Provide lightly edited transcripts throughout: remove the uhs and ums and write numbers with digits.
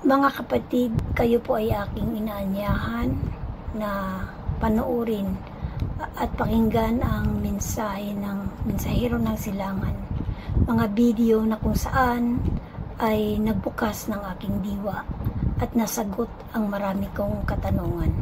Mga kapatid, kayo po ay aking inaanyahan na panoorin at pakinggan ang mensahe ng mensahero ng silangan. Mga video na kung saan ay nagbukas ng aking diwa at nasagot ang marami kong katanungan.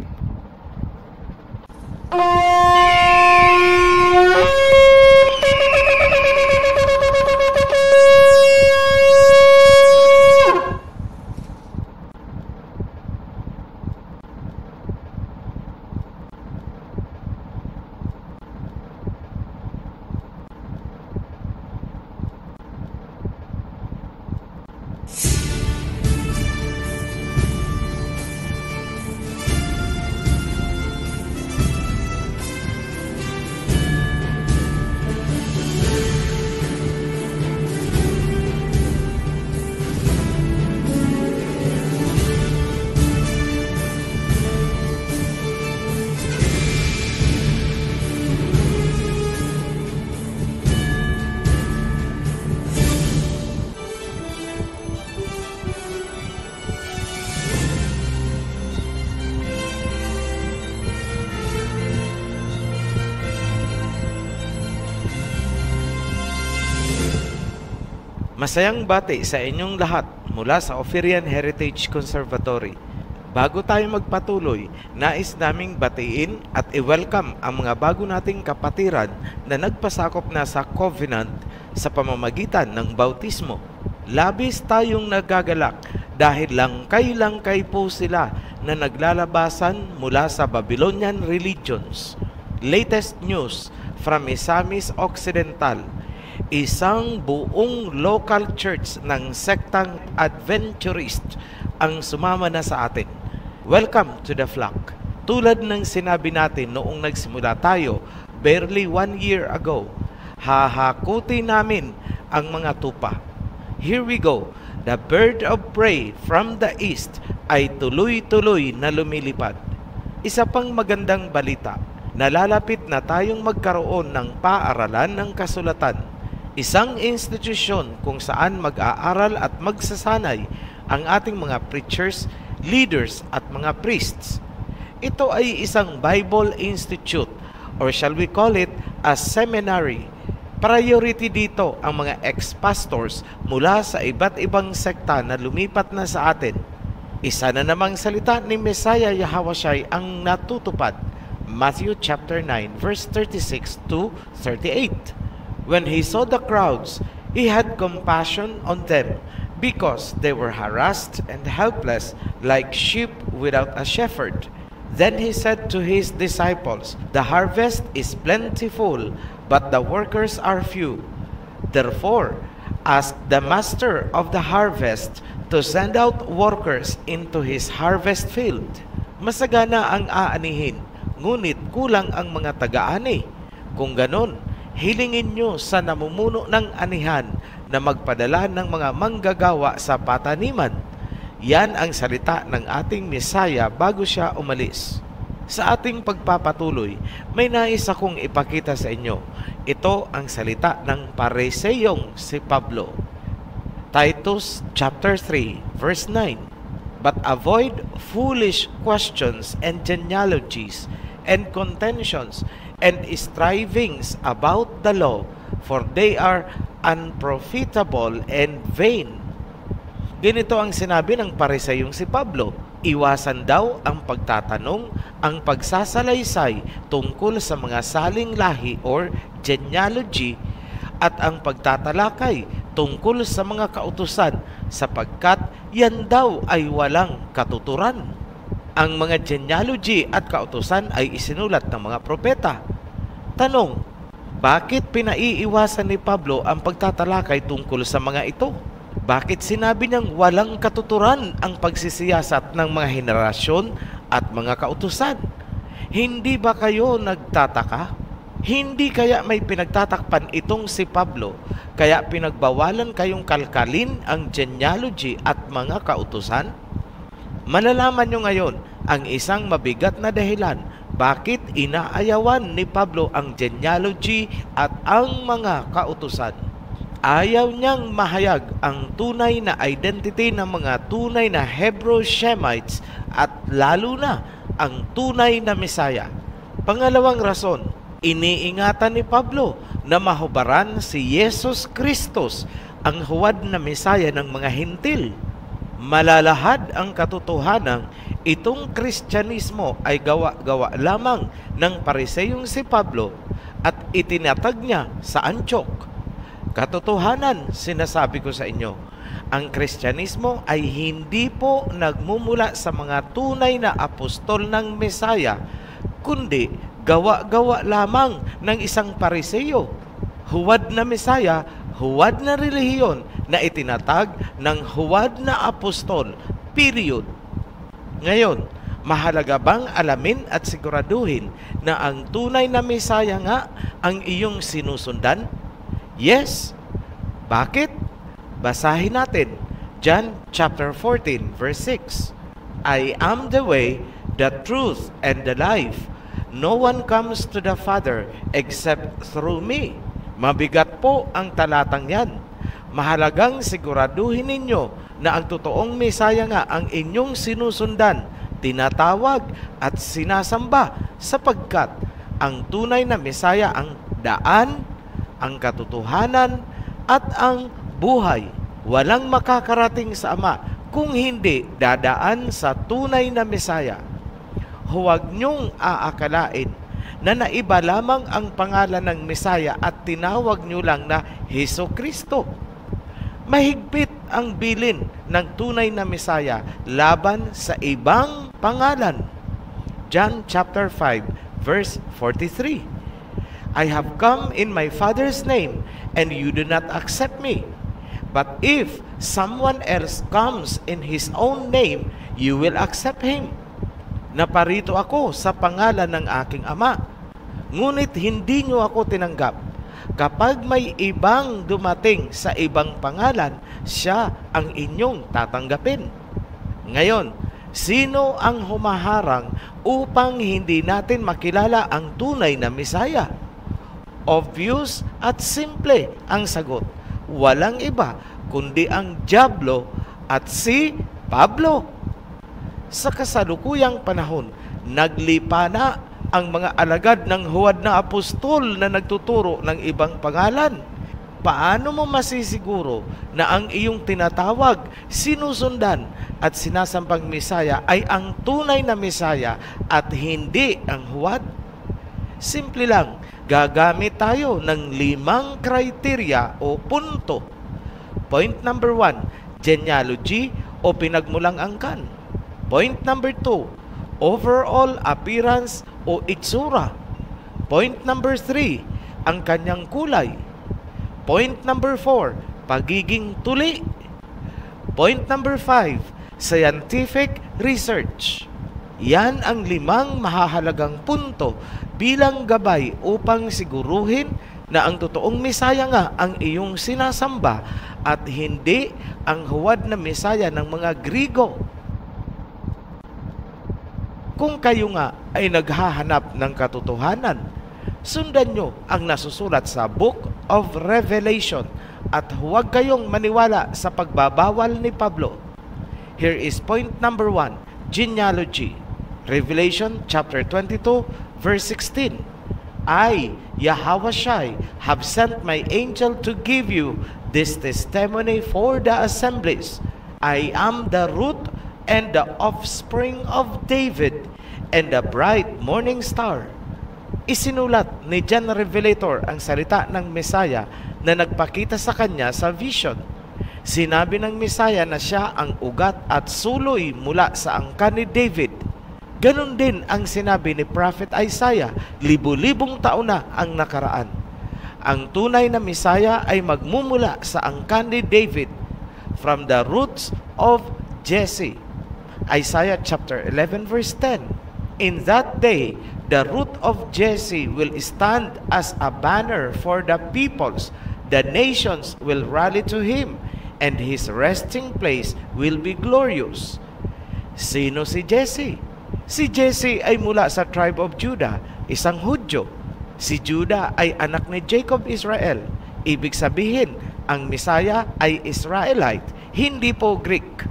Masayang bati sa inyong lahat mula sa Ophirian Heritage Conservatory. Bago tayo magpatuloy, nais naming batiin at i-welcome ang mga bago nating kapatiran na nagpasakop na sa Covenant sa pamamagitan ng bautismo. Labis tayong nagagalak dahil langkay-langkay po sila na naglalabasan mula sa Babylonian religions. Latest news from Misamis Occidental, isang buong local church ng sektang Adventurist ang sumama na sa atin. Welcome to the flock. Tulad ng sinabi natin noong nagsimula tayo, barely 1 year ago, hahakuti namin ang mga tupa. Here we go. The bird of prey from the east ay tuloy-tuloy na lumilipad. Isa pang magandang balita, nalalapit na tayong magkaroon ng paaralan ng kasulatan. Isang institusyon kung saan mag-aaral at magsasanay ang ating mga preachers, leaders at mga priests. Ito ay isang Bible Institute or shall we call it a seminary. Priority dito ang mga ex-pastors mula sa iba't ibang sekta na lumipat na sa atin. Isa na namang salita ni Messiah Yahawashi ang natutupad. Matthew chapter 9 verse 36 to 38. When he saw the crowds, he had compassion on them because they were harassed and helpless like sheep without a shepherd. Then he said to his disciples, "The harvest is plentiful, but the workers are few. Therefore, ask the master of the harvest to send out workers into his harvest field." Masagana ang aanihin, ngunit kulang ang mga taga-ani. Kung ganon, hilingin nyo sa namumuno ng anihan na magpadala ng mga manggagawa sa pataniman. Yan ang salita ng ating Mesaya bago siya umalis. Sa ating pagpapatuloy, may nais akong ipakita sa inyo. Ito ang salita ng Pariseyong si Pablo. Titus chapter 3 verse 9. But avoid foolish questions and genealogies and contentions and strivings about the law, for they are unprofitable and vain. Ganito ang sinabi ng Pariseyong si Pablo. Iwasan daw ang pagtatanong, ang pagsasalaysay tungkol sa mga saling lahi or genealogy at ang pagtatalakay tungkol sa mga kautusan sapagkat yan daw ay walang katuturan. Ang mga genealogy at kautusan ay isinulat ng mga propeta. Tanong, bakit pinaiiwasan ni Pablo ang pagtatalakay tungkol sa mga ito? Bakit sinabi niyang walang katuturan ang pagsisiyasat ng mga henerasyon at mga kautusan? Hindi ba kayo nagtataka? Hindi kaya may pinagtatakpan itong si Pablo, kaya pinagbawalan kayong kalkalin ang genealogy at mga kautusan? Malalaman nyo ngayon ang isang mabigat na dahilan bakit inaayawan ni Pablo ang genealogy at ang mga kautusan. Ayaw niyang mahayag ang tunay na identity ng mga tunay na Hebrew Shemites at lalo na ang tunay na Mesaya. Pangalawang rason, iniingatan ni Pablo na mahubaran si Jesus Kristus, ang huwad na Mesaya ng mga Hintil. Malalahad ang katotohanan, itong Kristyanismo ay gawa-gawa lamang ng Pariseyong si Pablo at itinatag niya sa Antioch. Katotohanan, sinasabi ko sa inyo, ang Kristyanismo ay hindi po nagmumula sa mga tunay na apostol ng Mesaya, kundi gawa-gawa lamang ng isang Pariseyo. Huwad na Mesaya, huwad na relihiyon na itinatag ng huwad na apostol, period. Ngayon, mahalaga bang alamin at siguraduhin na ang tunay na Mesaya nga ang iyong sinusundan? Yes. Bakit? Basahin natin. John chapter 14 verse 6. I am the way, the truth, and the life. No one comes to the Father except through me. Mabigat po ang talatang yan. Mahalagang siguraduhin ninyo na ang totoong Mesaya nga ang inyong sinusundan, tinatawag at sinasamba, sapagkat ang tunay na Mesaya ang daan, ang katotohanan, at ang buhay. Walang makakarating sa Ama kung hindi dadaan sa tunay na Mesaya. Huwag niyong aakalain na naiba lamang ang pangalan ng Mesaya at tinawag niyo lang na Hesukristo. Mahigpit ang bilin ng tunay na Mesaya laban sa ibang pangalan. John chapter 5 verse 43. I have come in my Father's name, and you do not accept me. But if someone else comes in his own name, you will accept him. Naparito ako sa pangalan ng aking Ama, ngunit hindi niyo ako tinanggap. Kapag may ibang dumating sa ibang pangalan, siya ang inyong tatanggapin. Ngayon, sino ang humaharang upang hindi natin makilala ang tunay na Mesaya? Obvious at simple ang sagot. Walang iba kundi ang dyablo at si Pablo. Sa kasalukuyang panahon, naglipa na ang mga alagad ng huwad na apostol na nagtuturo ng ibang pangalan. Paano mo masisiguro na ang iyong tinatawag, sinusundan at sinasambang Mesaya ay ang tunay na Mesaya at hindi ang huwad? Simple lang, gagamit tayo ng 5 kriteria o punto. Point number 1, genealogy o pinagmulang angkan. Point number 2, overall appearance o itsura. Point number 3, ang kanyang kulay. Point number 4, pagiging tuli. Point number 5, scientific research. Yan ang 5 mahahalagang punto bilang gabay upang siguruhin na ang totoong Mesaya nga ang iyong sinasamba at hindi ang huwad na Mesaya ng mga Grigo. Kung kayo nga ay naghahanap ng katotohanan, sundan nyo ang nasusulat sa Book of Revelation at huwag kayong maniwala sa pagbabawal ni Pablo. Here is point number 1, genealogy. Revelation chapter 22 verse 16. I, Yahawashi, have sent my angel to give you this testimony for the assemblies. I am the root and the offspring of David and the bright morning star. Isinulat ni John Revelator ang salita ng Mesaya na nagpakita sa kanya sa vision. Sinabi ng Mesaya na siya ang ugat at suloy mula sa angkan ni David. Ganon din ang sinabi ni Prophet Isaiah, libu-libong taon na ang nakaraan. Ang tunay na Mesaya ay magmumula sa angkan ni David, from the roots of Jesse. Isaiah chapter 11 verse 10. In that day, the root of Jesse will stand as a banner for the peoples. The nations will rally to him, and his resting place will be glorious. Sino si Jesse? Si Jesse ay mula sa tribe of Judah, isang Hudyo. Si Judah ay anak ni Jacob Israel. Ibig sabihin, ang Messiah ay Israelite, hindi po Greek.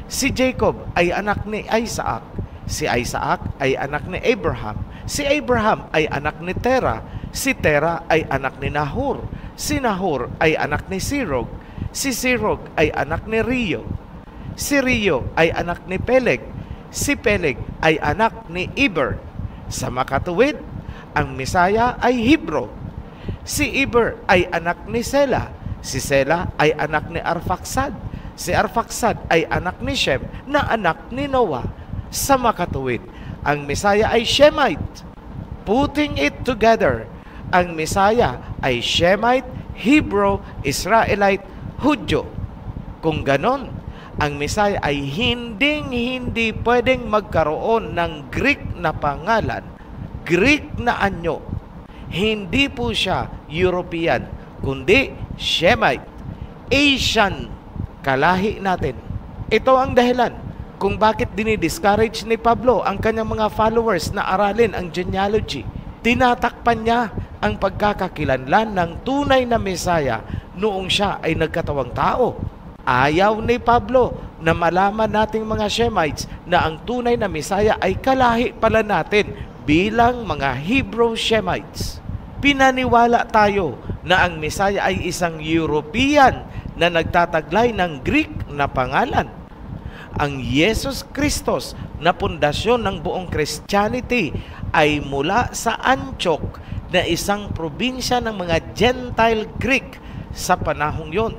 Si Jacob ay anak ni Isaac. Si Isaac ay anak ni Abraham. Si Abraham ay anak ni Terah. Si Terah ay anak ni Nahor. Si Nahor ay anak ni Sirog. Si Sirog ay anak ni Rio. Si Rio ay anak ni Peleg. Si Peleg ay anak ni Eber. Sa makatuwid, ang Messiah ay Hebro. Si Eber ay anak ni Sela. Si Sela ay anak ni Arphaxad. Si Arphaxad ay anak ni Shem na anak ni Noah. Sa makatuwid, ang Messiah ay Shemite. Putting it together, ang Messiah ay Shemite, Hebrew, Israelite, Hudyo. Kung ganon, ang Messiah ay hindi pwedeng magkaroon ng Greek na pangalan, Greek na anyo. Hindi po siya European, kundi Shemite, Asian, kalahi natin. Ito ang dahilan kung bakit dinidiscourage ni Pablo ang kanyang mga followers na aralin ang genealogy. Tinatakpan niya ang pagkakakilanlan ng tunay na Messiah noong siya ay nagkatawang tao. Ayaw ni Pablo na malaman nating mga Shemites na ang tunay na Messiah ay kalahi pala natin bilang mga Hebrew Shemites. Pinaniwala tayo na ang Messiah ay isang European na nagtataglay ng Greek na pangalan. Ang Jesus Kristos na pundasyon ng buong Christianity ay mula sa Antioch na isang probinsya ng mga Gentile Greek sa panahong yon.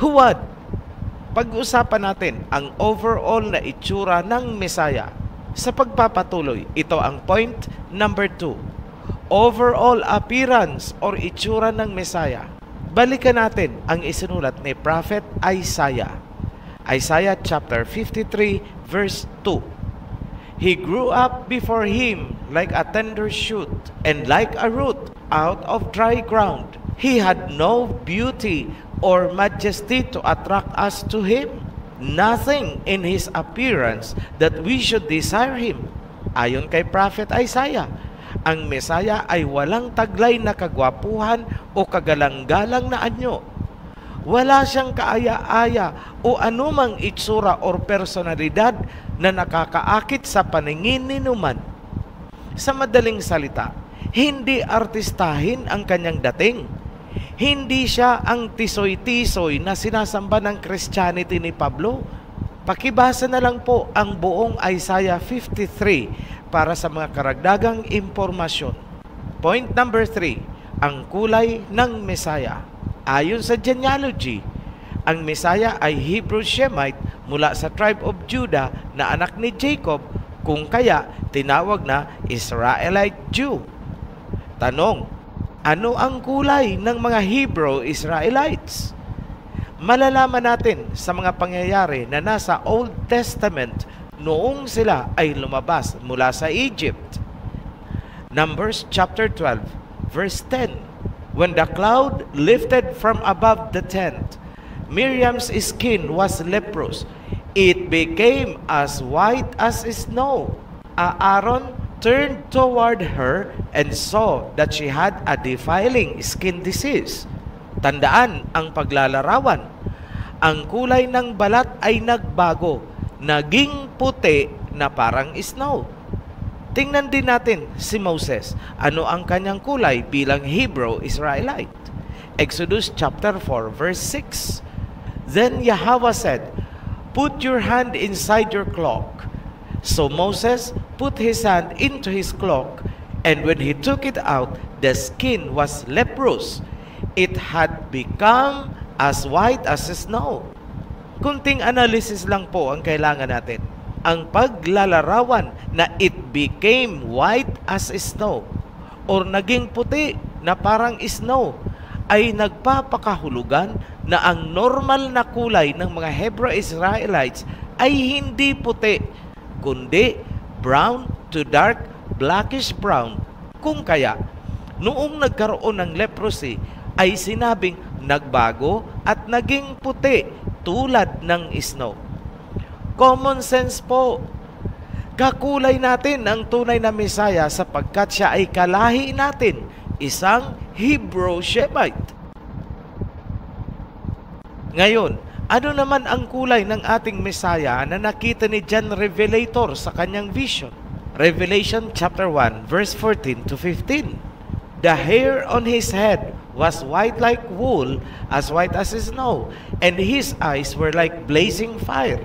Huwad, pag-usapan natin ang overall na itsura ng Messiah. Sa pagpapatuloy, ito ang point number 2. Overall appearance or itsura ng Messiah. Balikan natin ang isinulat ni Prophet Isaiah. Isaiah chapter 53 verse 2. He grew up before him like a tender shoot and like a root out of dry ground. He had no beauty or majesty to attract us to him. Nothing in his appearance that we should desire him. Ayon kay Prophet Isaiah, ang Messiah ay walang taglay na kagwapuhan o kagalang-galang na anyo. Wala siyang kaaya-aya o anumang itsura or personalidad na nakakaakit sa paningin ni numan. Sa madaling salita, hindi artistahin ang kanyang dating. Hindi siya ang tisoy-tisoy na sinasamba ng Christianity ni Pablo. Pakibasa na lang po ang buong Isaiah 53 para sa mga karagdagang impormasyon. Point number 3, ang kulay ng Messiah. Ayon sa genealogy, ang Messiah ay Hebrew Shemite mula sa tribe of Judah na anak ni Jacob, kung kaya tinawag na Israelite Jew. Tanong, ano ang kulay ng mga Hebrew Israelites? Malalaman natin sa mga pangyayari na nasa Old Testament noong sila ay lumabas mula sa Egypt. Numbers chapter 12 verse 10. When the cloud lifted from above the tent, Miriam's skin was leprous. It became as white as snow. Aaron turned toward her and saw that she had a defiling skin disease. Tandaan ang paglalarawan. Ang kulay ng balat ay nagbago, naging puti na parang snow. Tingnan din natin si Moses. Ano ang kanyang kulay bilang Hebrew Israelite? Exodus chapter 4 verse 6. Then Yahweh said, "Put your hand inside your cloak." So Moses put his hand into his cloak, and when he took it out, the skin was leprous. It had become as white as snow. Kunting analysis lang po ang kailangan natin. Ang paglalarawan na it became white as snow or naging puti na parang snow ay nagpapakahulugan na ang normal na kulay ng mga Hebrew Israelites ay hindi puti, kundi brown to dark blackish brown. Kung kaya, noong nagkaroon ng leprosy ay sinabing nagbago at naging puti tulad ng snow. Common sense po. Kakulay natin ang tunay na Messiah sapagkat siya ay kalahi natin, isang Hebrew Shemite. Ngayon, ano naman ang kulay ng ating Mesaya na nakita ni John Revelator sa kanyang vision? Revelation chapter 1 verse 14 to 15. The hair on his head was white like wool, as white as snow, and his eyes were like blazing fire.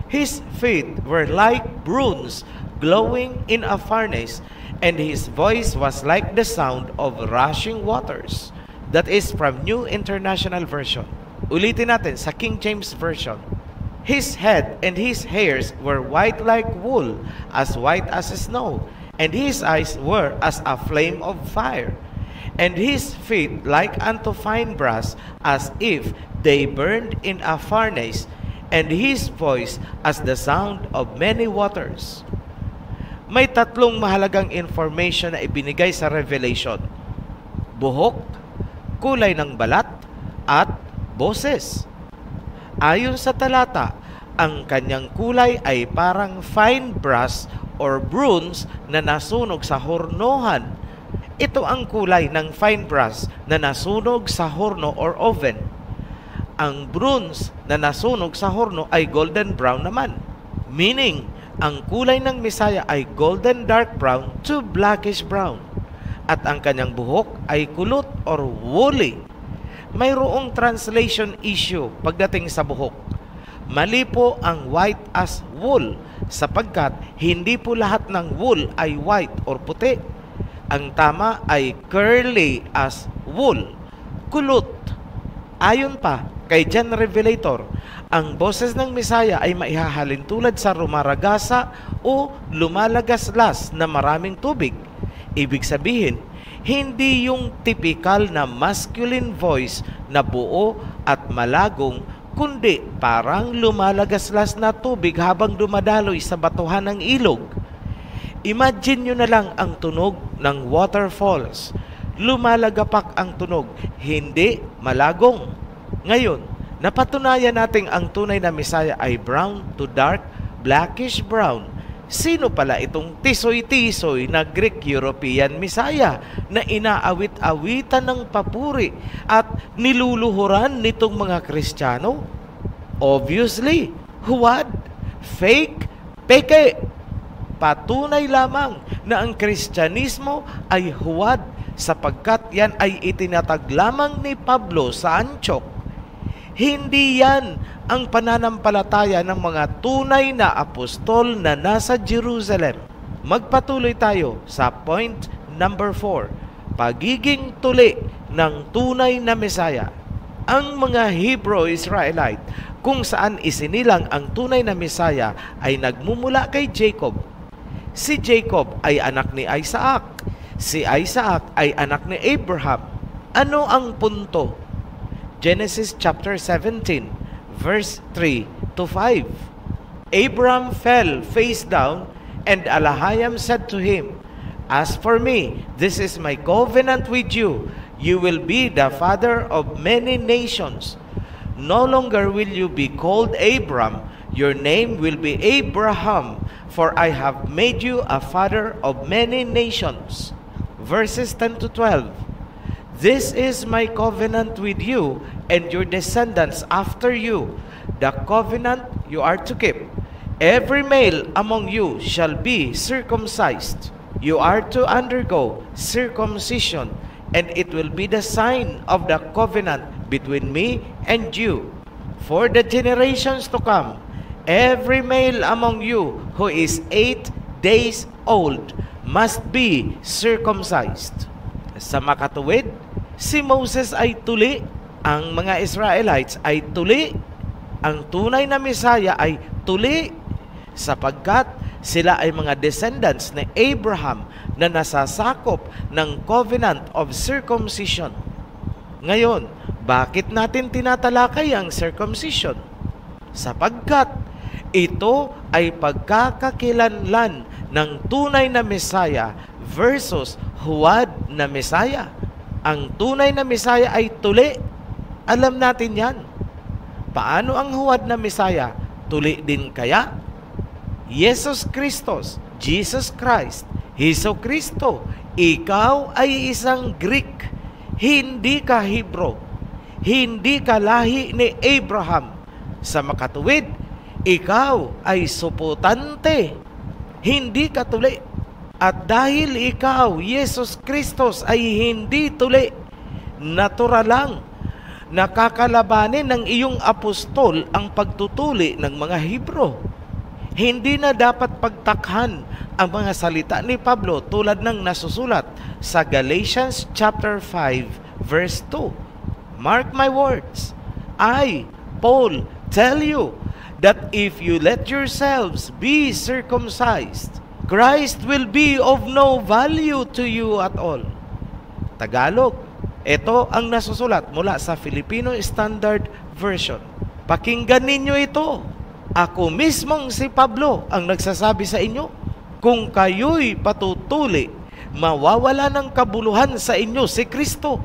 His feet were like bronze glowing in a furnace, and his voice was like the sound of rushing waters. That is from New International Version. Ulitin natin sa King James Version. His head and his hairs were white like wool, as white as snow, and his eyes were as a flame of fire, and his feet like unto fine brass, as if they burned in a furnace, and his voice as the sound of many waters. May tatlong mahalagang information na ibinigay sa Revelation: buhok, kulay ng balat, at boses. Ayon sa talata, ang kanyang kulay ay parang fine brass or bronze na nasunog sa hornohan. Ito ang kulay ng fine brass na nasunog sa horno or oven. Ang bronze na nasunog sa horno ay golden brown naman. Meaning, ang kulay ng Mesaya ay golden dark brown to blackish brown. At ang kanyang buhok ay kulot or woolly. Mayroong translation issue pagdating sa buhok. Mali po ang white as wool sapagkat hindi po lahat ng wool ay white or puti. Ang tama ay curly as wool, kulot. Ayon pa kay John Revelator, ang boses ng Mesaya ay maihahalin tulad sa rumaragasa o lumalagaslas na maraming tubig. Ibig sabihin, hindi yung typical na masculine voice na buo at malagong, kundi parang lumalagaslas na tubig habang dumadaloy sa batuhan ng ilog. Imagine nyo na lang ang tunog ng waterfalls. Lumalagapak ang tunog, hindi malagong. Ngayon, napatunayan natin ang tunay na Mesaya ay brown to dark, blackish brown. Sino pala itong tisoy-tisoy na Greek-European Mesaya na inaawit-awitan ng papuri at niluluhuran nitong mga Kristiyano? Obviously, huwad, fake, peke. Patunay lamang na ang Kristyanismo ay huwad sapagkat yan ay itinatag lamang ni Pablo sa Antioch. Hindi yan ang pananampalataya ng mga tunay na apostol na nasa Jerusalem. Magpatuloy tayo sa point number 4, pagiging tuli ng tunay na Mesaya. Ang mga Hebrew Israelite kung saan isinilang ang tunay na Mesaya ay nagmumula kay Jacob. Si Jacob ay anak ni Isaac. Si Isaac ay anak ni Abraham. Ano ang punto? Genesis chapter 17, verse 3 to 5. Abraham fell face down, and Elahayim said to him, "As for me, this is my covenant with you. You will be the father of many nations. No longer will you be called Abram. Your name will be Abraham, for I have made you a father of many nations." Verses 10 to 12. This is my covenant with you and your descendants after you, the covenant you are to keep. Every male among you shall be circumcised. You are to undergo circumcision, and it will be the sign of the covenant between me and you. For the generations to come, every male among you who is 8 days old must be circumcised. Sa makatuwid, si Moses ay tuli, ang mga Israelites ay tuli, ang tunay na Mesaya ay tuli, sapagkat sila ay mga descendants ni Abraham na nasasakop ng covenant of circumcision. Ngayon, bakit natin tinatalakay ang circumcision? Sapagkat ito ay pagkakakilanlan ng tunay na Mesaya versus huwad na Mesaya. Ang tunay na Mesaya ay tuli. Alam natin yan. Paano ang huwad na Mesaya? Tuli din kaya? Jesus Christos, Jesus Christ, Heso Kristo, ikaw ay isang Greek, hindi ka Hebrew. hindi ka lahi ni Abraham. Sa makatuwid, ikaw ay suputante, hindi ka tuli. At dahil ikaw, Yesus Kristos, ay hindi tuli, natural lang, nakakalabanin ng iyong apostol ang pagtutuli ng mga Hebro. Hindi na dapat pagtakhan ang mga salita ni Pablo tulad ng nasusulat sa Galatians chapter 5 verse 2. Mark my words, I, Paul, tell you that if you let yourselves be circumcised, Christ will be of no value to you at all. Tagalog, ito ang nasusulat mula sa Filipino Standard Version. Pakinggan ninyo ito. Ako mismong si Pablo ang nagsasabi sa inyo, kung kayo'y patutuli, mawawala ng kabuluhan sa inyo si Kristo.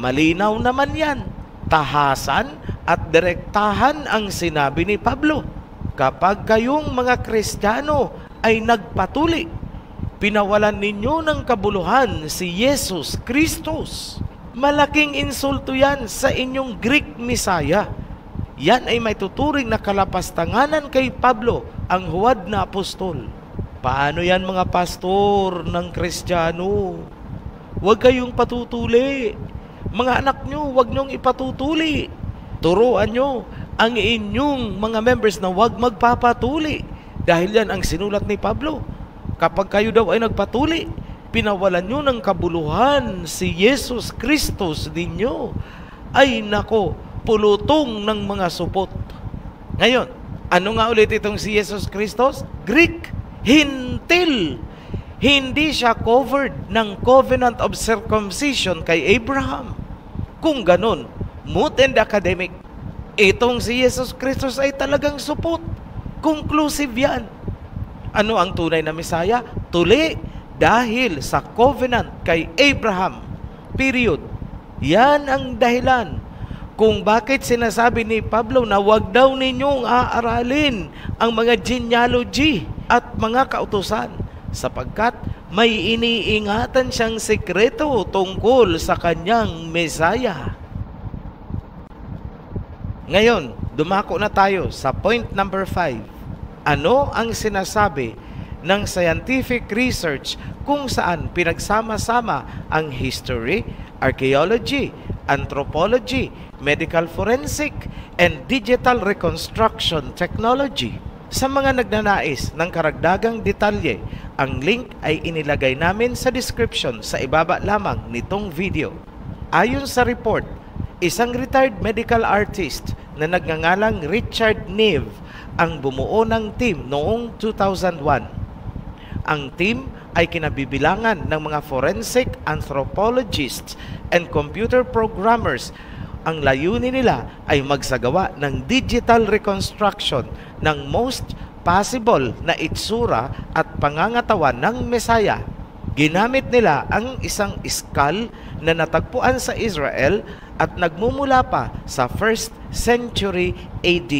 Malinaw naman yan. Tahasan at direktahan ang sinabi ni Pablo. Kapag kayong mga Kristiyano ay nagpatuli, pinawalan ninyo ng kabuluhan si Yesus Kristus. Malaking insulto yan sa inyong Greek Messiah. Yan ay may tuturing na kalapastanganan kay Pablo, ang huwad na apostol. Paano yan mga pastor ng Kristiyano? Huwag kayong patutuli. Mga anak nyo, huwag nyong ipatutuli. Turuan nyo ang inyong mga members na huwag magpapatuli. Dahil yan ang sinulat ni Pablo. Kapag kayo daw ay nagpatuli, pinawalan nyo ng kabuluhan si Yesus Kristus ninyo. Ay nako, pulutong ng mga supot. Ngayon, ano nga ulit itong si Yesus Kristus? Greek, Hintil. Hindi siya covered ng covenant of circumcision kay Abraham. Kung ganon, moot and academic, itong si Yesus Kristus ay talagang supot. Conclusive yan. Ano ang tunay na Messiah? Tuli dahil sa covenant kay Abraham. Period. Yan ang dahilan kung bakit sinasabi ni Pablo na wag daw ninyong aaralin ang mga genealogy at mga kautusan sapagkat may iniingatan siyang sekreto tungkol sa kanyang Messiah. Ngayon, dumako na tayo sa point number 5. Ano ang sinasabi ng scientific research kung saan pinagsama-sama ang history, archaeology, anthropology, medical forensic, and digital reconstruction technology? Sa mga nagnanais ng karagdagang detalye, ang link ay inilagay namin sa description sa ibaba lamang nitong video. Ayon sa report, isang retired medical artist na nagngangalang Richard Neve ang bumuo ng team noong 2001. Ang team ay kinabibilangan ng mga forensic anthropologists and computer programmers. Ang layunin nila ay magsagawa ng digital reconstruction ng most possible na itsura at pangangatawan ng Messiah. Ginamit nila ang isang skull na natagpuan sa Israel at nagmumula pa sa 1st century AD.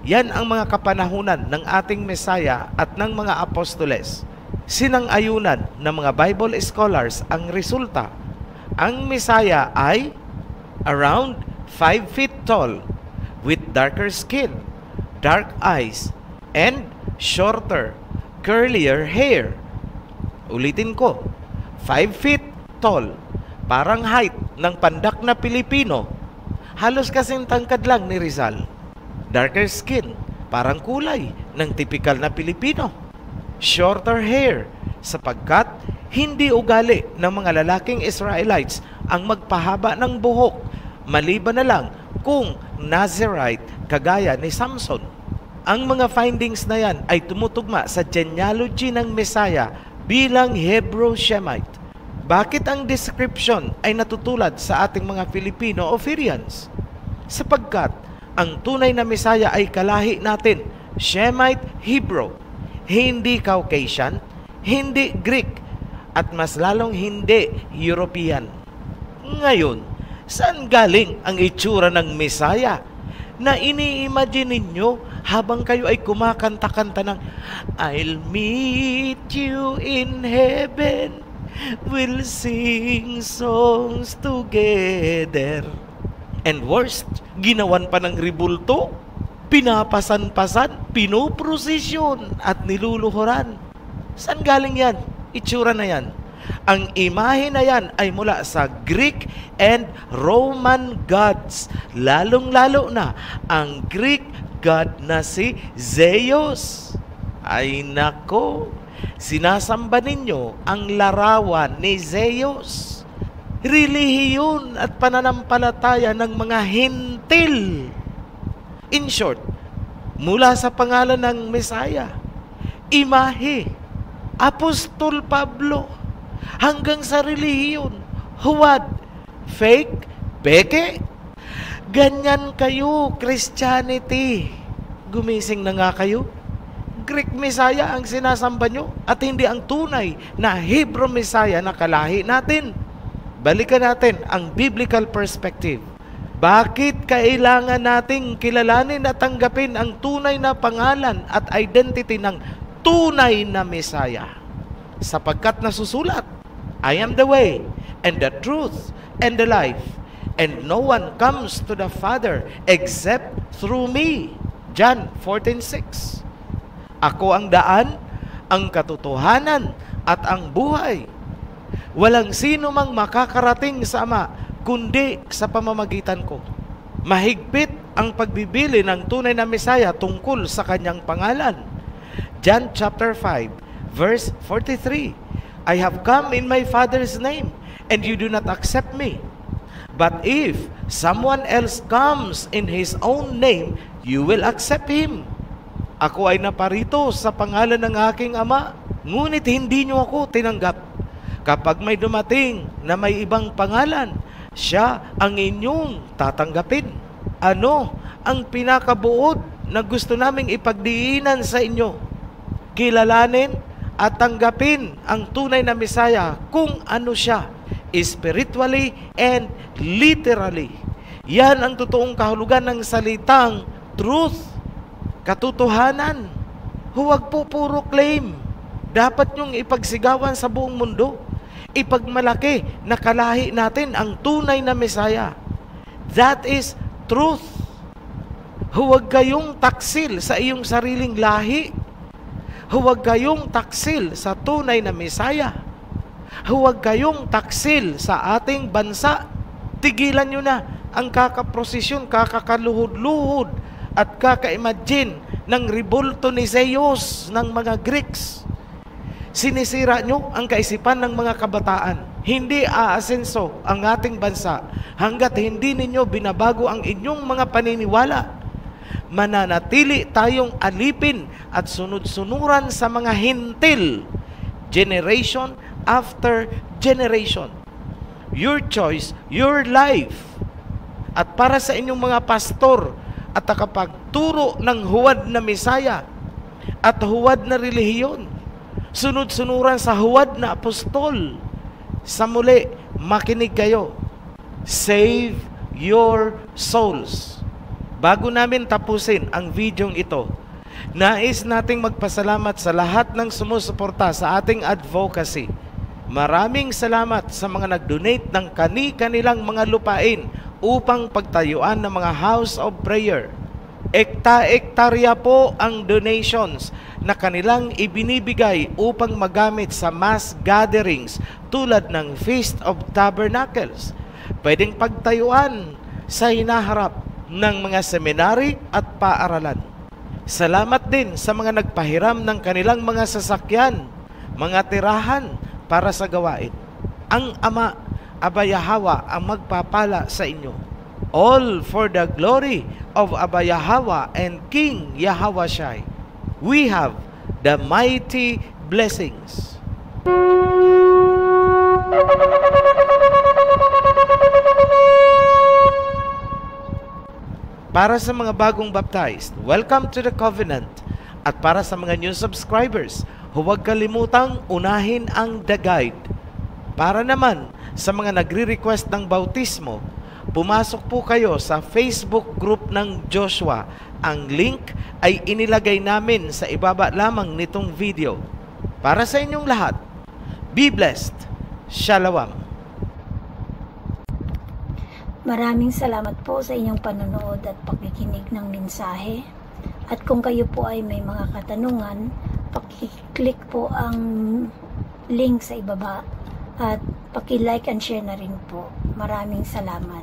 Yan ang mga kapanahunan ng ating Messiah at ng mga apostoles. Sinang-ayunan ng mga Bible scholars ang resulta. Ang Messiah ay around 5 feet tall with darker skin, dark eyes, and shorter, curlier hair. Ulitin ko, 5 feet tall, parang height ng pandak na Pilipino. Halos kasing tangkad lang ni Rizal. Darker skin, parang kulay ng tipikal na Pilipino. Shorter hair, sapagkat hindi ugali ng mga lalaking Israelites ang magpahaba ng buhok, maliban na lang kung Nazirite kagaya ni Samson. Ang mga findings na yan ay tumutugma sa genealogy ng Messiah bilang Hebrew Shemite. Bakit ang description ay natutulad sa ating mga Filipino o Syrians? Sapagkat ang tunay na Messiah ay kalahi natin, Shemite Hebrew, hindi Caucasian, hindi Greek, at mas lalong hindi European. Ngayon, saan galing ang itsura ng Messiah na ini-imagine ninyo habang kayo ay kumakanta-kanta ng I'll meet you in heaven, we'll sing songs together. And worst, ginawan pa ng ribulto, pinapasan-pasan, pinoprosesyon at niluluhuran. Saan galing yan? Itsura na yan. Ang imahe na yan ay mula sa Greek and Roman gods. Lalong-lalo na ang Greek god na si Zeus. Ay nako, sinasamba ninyo ang larawan ni Zeus. Relihiyon at pananampalataya ng mga Hintil. In short, mula sa pangalan ng Mesaya, imahe, Apostol Pablo, hanggang sa relihiyon, huwad, fake, peke. Ganyan kayo, Christianity. Gumising na nga kayo. Greek Messiah ang sinasamba nyo at hindi ang tunay na Hebrew Messiah na kalahi natin. Balikan natin ang biblical perspective. Bakit kailangan nating kilalanin at tanggapin ang tunay na pangalan at identity ng tunay na Messiah? Sapagkat nasusulat, I am the way, and the truth, and the life, and no one comes to the Father except through me. John 14:6. Ako ang daan, ang katotohanan, at ang buhay. Walang sino mang makakarating sa Ama, kundi sa pamamagitan ko. Mahigpit ang pagbibili ng tunay na Mesaya tungkol sa kanyang pangalan. John chapter 5, verse 43. I have come in my Father's name, and you do not accept me. But if someone else comes in his own name, you will accept him. Ako ay naparito sa pangalan ng aking Ama, ngunit hindi niyo ako tinanggap. Kapag may dumating na may ibang pangalan, siya ang inyong tatanggapin. Ano ang pinakabuod na gusto naming ipagdiinan sa inyo? Kilalanin at tanggapin ang tunay na Mesaya kung ano siya, spiritually and literally. Yan ang totoong kahulugan ng salitang truth, katotohanan. Huwag po puro claim. Dapat nyong ipagsigawan sa buong mundo. Ipagmalaki na kalahi natin ang tunay na Mesaya. That is truth. Huwag kayong taksil sa iyong sariling lahi. Huwag kayong taksil sa tunay na Mesaya. Huwag kayong taksil sa ating bansa. Tigilan nyo na ang kakaprosesyon, kakakaluhod-luhod at kaka-imagine ng ribulto ni Zeus ng mga Greeks. Sinisira nyo ang kaisipan ng mga kabataan. Hindi aasenso ang ating bansa hanggat hindi ninyo binabago ang inyong mga paniniwala. Mananatili tayong alipin at sunod-sunuran sa mga Hintil, generation after generation. Your choice, your life. At para sa inyong mga pastor at takapagturo ng huwad na Mesaya at huwad na relihiyon, sunod-sunuran sa huwad na apostol. Sa muli, makinig kayo. Save your souls. Bago namin tapusin ang videong ito, nais nating magpasalamat sa lahat ng sumusuporta sa ating advocacy. Maraming salamat sa mga nag-donate ng kani-kanilang mga lupain upang pagtayuan ng mga house of prayer. Ekta-ektarya po ang donations na kanilang ibinibigay upang magamit sa mass gatherings tulad ng Feast of Tabernacles. Pwedeng pagtayuan sa hinaharap ng mga seminary at paaralan. Salamat din sa mga nagpahiram ng kanilang mga sasakyan, mga tirahan para sa gawain. Ang Ama, Aba Yahweh ang magpapala sa inyo. All for the glory of Aba Yahweh and King Yahweh. We have the mighty blessings. Para sa mga bagong baptized, welcome to the covenant. At para sa mga new subscribers, huwag kalimutang unahin ang The Guide. Para naman sa mga nagre-request ng bautismo, pumasok po kayo sa Facebook group ng Joshua. Ang link ay inilagay namin sa ibaba lamang nitong video. Para sa inyong lahat, be blessed. Shalom. Maraming salamat po sa inyong panonood at pakikinig ng mensahe. At kung kayo po ay may mga katanungan, paki-click po ang link sa ibaba at paki-like and share na rin po. Maraming salamat.